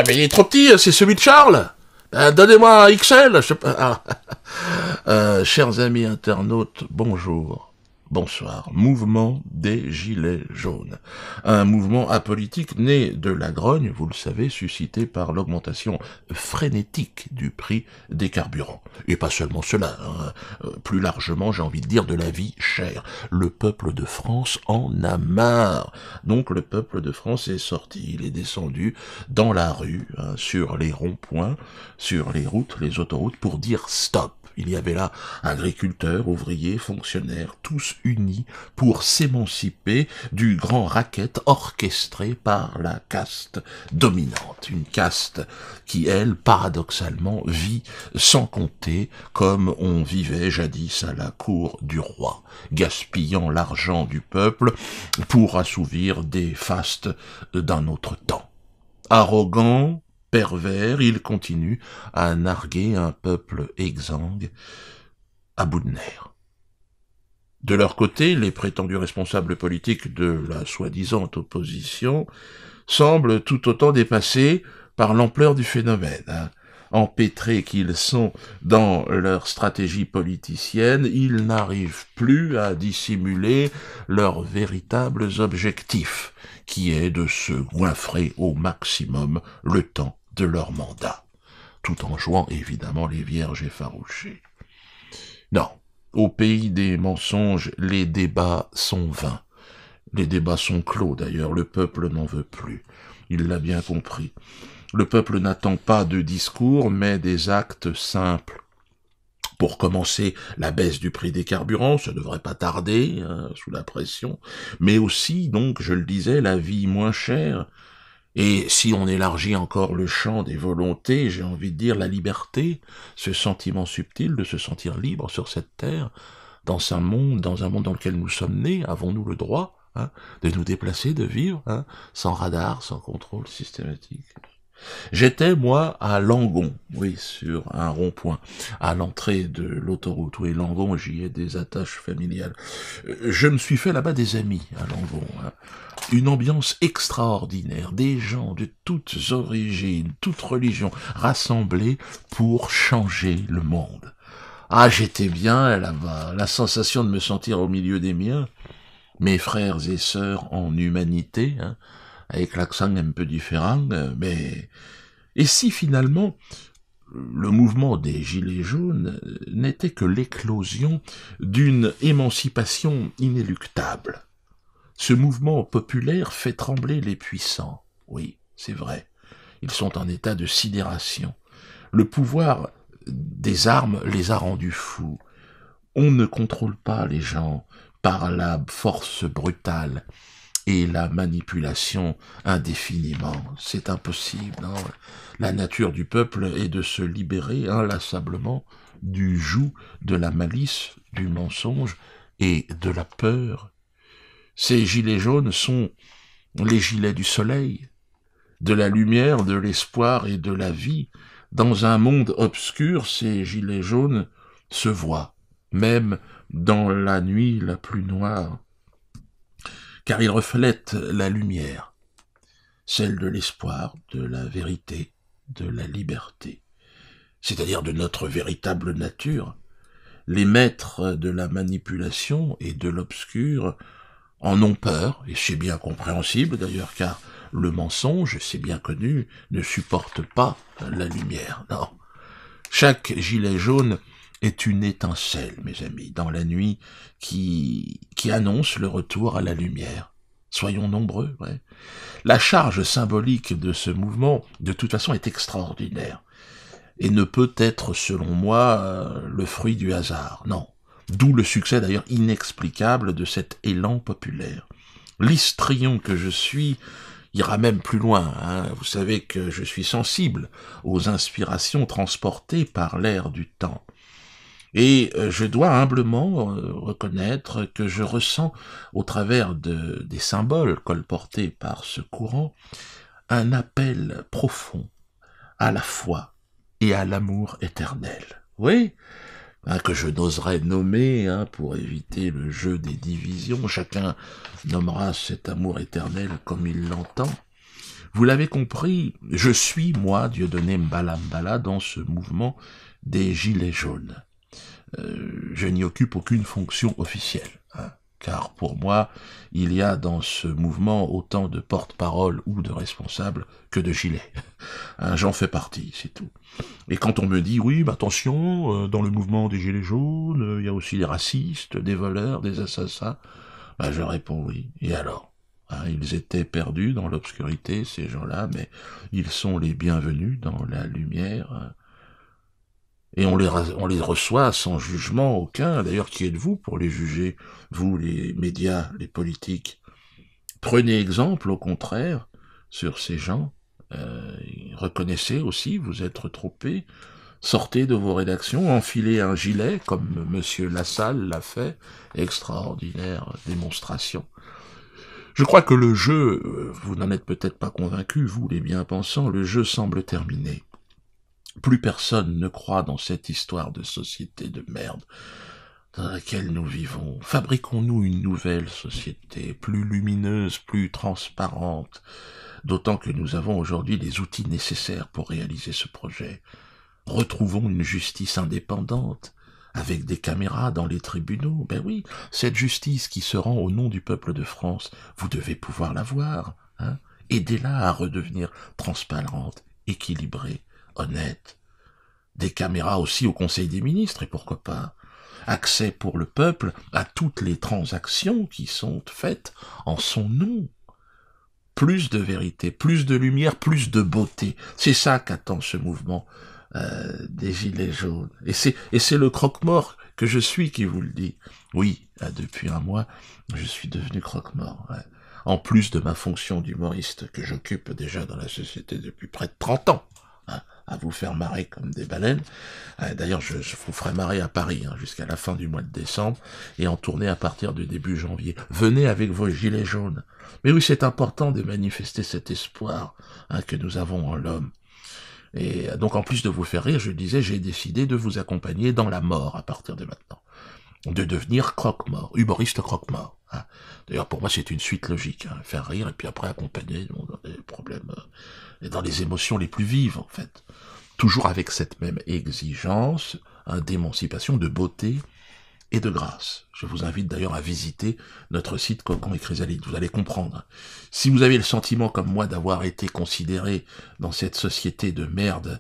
mais il est trop petit, c'est celui de Charles. Donnez-moi un XL. Je sais pas. Chers amis internautes, bonjour. Bonsoir. Mouvement des Gilets jaunes. Un mouvement apolitique né de la grogne, vous le savez, suscité par l'augmentation frénétique du prix des carburants. Et pas seulement cela, hein. Plus largement, j'ai envie de dire, de la vie chère. Le peuple de France en a marre. Donc le peuple de France est sorti, il est descendu dans la rue, hein, sur les ronds-points, sur les routes, les autoroutes, pour dire stop. Il y avait là agriculteurs, ouvriers, fonctionnaires, tous unis pour s'émanciper du grand racket orchestré par la caste dominante. Une caste qui, elle, paradoxalement, vit sans compter comme on vivait jadis à la cour du roi, gaspillant l'argent du peuple pour assouvir des fastes d'un autre temps. Arrogant, pervers, il continue à narguer un peuple exsangue à bout de nerfs. De leur côté, les prétendus responsables politiques de la soi-disant opposition semblent tout autant dépassés par l'ampleur du phénomène. Empêtrés qu'ils sont dans leur stratégie politicienne, ils n'arrivent plus à dissimuler leurs véritables objectifs, qui est de se goinfrer au maximum le temps de leur mandat, tout en jouant évidemment les vierges effarouchées. Non, au pays des mensonges, les débats sont vains. Les débats sont clos d'ailleurs, le peuple n'en veut plus. Il l'a bien compris. Le peuple n'attend pas de discours, mais des actes simples. Pour commencer, la baisse du prix des carburants, ça devrait pas tarder, hein, sous la pression, mais aussi, donc, je le disais, la vie moins chère. Et si on élargit encore le champ des volontés, j'ai envie de dire la liberté, ce sentiment subtil de se sentir libre sur cette terre, dans un monde dans lequel nous sommes nés, avons-nous le droit, hein, de nous déplacer, de vivre, hein, sans radar, sans contrôle systématique? J'étais, moi, à Langon, oui, sur un rond-point, à l'entrée de l'autoroute. Oui, Langon, j'y ai des attaches familiales. Je me suis fait là-bas des amis, à Langon. Hein. Une ambiance extraordinaire, des gens de toutes origines, toutes religions, rassemblés pour changer le monde. Ah, j'étais bien là-bas, la sensation de me sentir au milieu des miens, mes frères et sœurs en humanité, hein, avec l'accent un peu différent, mais... Et si finalement, le mouvement des Gilets jaunes n'était que l'éclosion d'une émancipation inéluctable? Ce mouvement populaire fait trembler les puissants. Oui, c'est vrai. Ils sont en état de sidération. Le pouvoir des armes les a rendus fous. On ne contrôle pas les gens par la force brutale et la manipulation indéfiniment. C'est impossible, non? La nature du peuple est de se libérer inlassablement du joug de la malice, du mensonge et de la peur. Ces gilets jaunes sont les gilets du soleil, de la lumière, de l'espoir et de la vie. Dans un monde obscur, ces gilets jaunes se voient, même dans la nuit la plus noire, car ils reflètent la lumière, celle de l'espoir, de la vérité, de la liberté, c'est-à-dire de notre véritable nature. Les maîtres de la manipulation et de l'obscur en ont peur, et c'est bien compréhensible d'ailleurs, car le mensonge, c'est bien connu, ne supporte pas la lumière, non. Chaque gilet jaune est une étincelle, mes amis, dans la nuit qui annonce le retour à la lumière. Soyons nombreux, ouais. La charge symbolique de ce mouvement, de toute façon, est extraordinaire, et ne peut être, selon moi, le fruit du hasard, non. D'où le succès d'ailleurs inexplicable de cet élan populaire. L'histrion que je suis ira même plus loin, hein. Vous savez que je suis sensible aux inspirations transportées par l'air du temps. Et je dois humblement reconnaître que je ressens, au travers des symboles colportés par ce courant, un appel profond à la foi et à l'amour éternel. Oui, hein, que je n'oserais nommer, hein, pour éviter le jeu des divisions. Chacun nommera cet amour éternel comme il l'entend. Vous l'avez compris, je suis, moi, Dieudonné Mbala Mbala, dans ce mouvement des Gilets jaunes. Je n'y occupe aucune fonction officielle, hein, car pour moi, il y a dans ce mouvement autant de porte-parole ou de responsables que de gilets. Hein, j'en fais partie, c'est tout. Et quand on me dit, oui, mais attention, dans le mouvement des Gilets jaunes, il y a aussi des racistes, des voleurs, des assassins, ben, je réponds oui. Et alors? Hein, ils étaient perdus dans l'obscurité, ces gens-là, mais ils sont les bienvenus dans la lumière, hein. Et on les reçoit sans jugement aucun. D'ailleurs, qui êtes-vous pour les juger? Vous, les médias, les politiques. Prenez exemple, au contraire, sur ces gens. Reconnaissez aussi, vous êtes trompés. Sortez de vos rédactions, enfilez un gilet, comme Monsieur Lassalle l'a fait. Extraordinaire démonstration. Je crois que le jeu, vous n'en êtes peut-être pas convaincus, vous les bien-pensants, le jeu semble terminé. Plus personne ne croit dans cette histoire de société de merde dans laquelle nous vivons. Fabriquons-nous une nouvelle société, plus lumineuse, plus transparente, d'autant que nous avons aujourd'hui les outils nécessaires pour réaliser ce projet. Retrouvons une justice indépendante, avec des caméras dans les tribunaux. Ben oui, cette justice qui se rend au nom du peuple de France, vous devez pouvoir la voir, hein. Aidez-la à redevenir transparente, équilibrée, honnête. Des caméras aussi au Conseil des ministres, et pourquoi pas accès pour le peuple à toutes les transactions qui sont faites en son nom. Plus de vérité, plus de lumière, plus de beauté. C'est ça qu'attend ce mouvement des Gilets jaunes. Et c'est le croque-mort que je suis qui vous le dit. Oui, depuis un mois, je suis devenu croque-mort. Ouais. En plus de ma fonction d'humoriste que j'occupe déjà dans la société depuis près de 30 ans. Hein, à vous faire marrer comme des baleines. D'ailleurs, je vous ferai marrer à Paris hein, jusqu'à la fin du mois de décembre et en tournée à partir du début janvier. Venez avec vos gilets jaunes. Mais oui, c'est important de manifester cet espoir hein, que nous avons en l'homme. Et donc, en plus de vous faire rire, je disais, j'ai décidé de vous accompagner dans la mort à partir de maintenant. De devenir croque-mort, humoriste croque-mort. Hein. D'ailleurs, pour moi, c'est une suite logique. Hein, faire rire et puis après accompagner dans des problèmes et dans les émotions les plus vives, en fait. Toujours avec cette même exigence hein, d'émancipation, de beauté et de grâce. Je vous invite d'ailleurs à visiter notre site Cocon et Chrysalide, vous allez comprendre. Si vous avez le sentiment, comme moi, d'avoir été considéré dans cette société de merde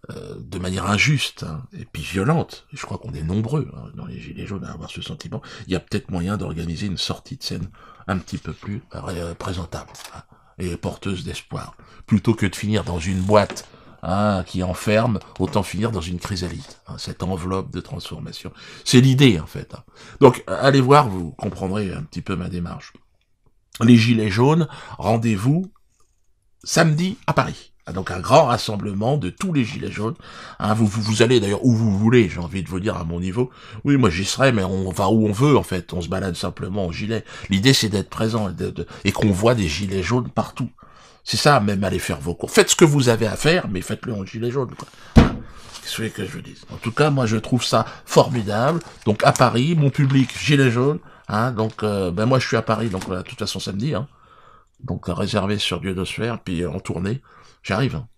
de manière injuste hein, et puis violente, et je crois qu'on est nombreux hein, dans les Gilets jaunes à avoir ce sentiment, il y a peut-être moyen d'organiser une sortie de scène un petit peu plus présentable hein, et porteuse d'espoir. Plutôt que de finir dans une boîte hein, qui enferme, autant finir dans une chrysalide, hein, cette enveloppe de transformation. C'est l'idée, en fait. Hein. Donc, allez voir, vous comprendrez un petit peu ma démarche. Les Gilets jaunes, rendez-vous samedi à Paris. Donc, un grand rassemblement de tous les Gilets jaunes. Hein, vous allez d'ailleurs où vous voulez, j'ai envie de vous dire à mon niveau. Oui, moi j'y serai, mais on va où on veut, en fait. On se balade simplement en gilet. L'idée, c'est d'être présent et qu'on voit des Gilets jaunes partout. C'est ça, même aller faire vos cours. Faites ce que vous avez à faire, mais faites-le en gilet jaune, quoi. Qu'est-ce que je dise? En tout cas, moi, je trouve ça formidable. Donc, à Paris, mon public, gilet jaune, hein, donc, ben, moi, je suis à Paris, donc, de toute façon, samedi, hein. Donc, réservé sur Dieudosphère, puis en tournée. J'arrive, hein.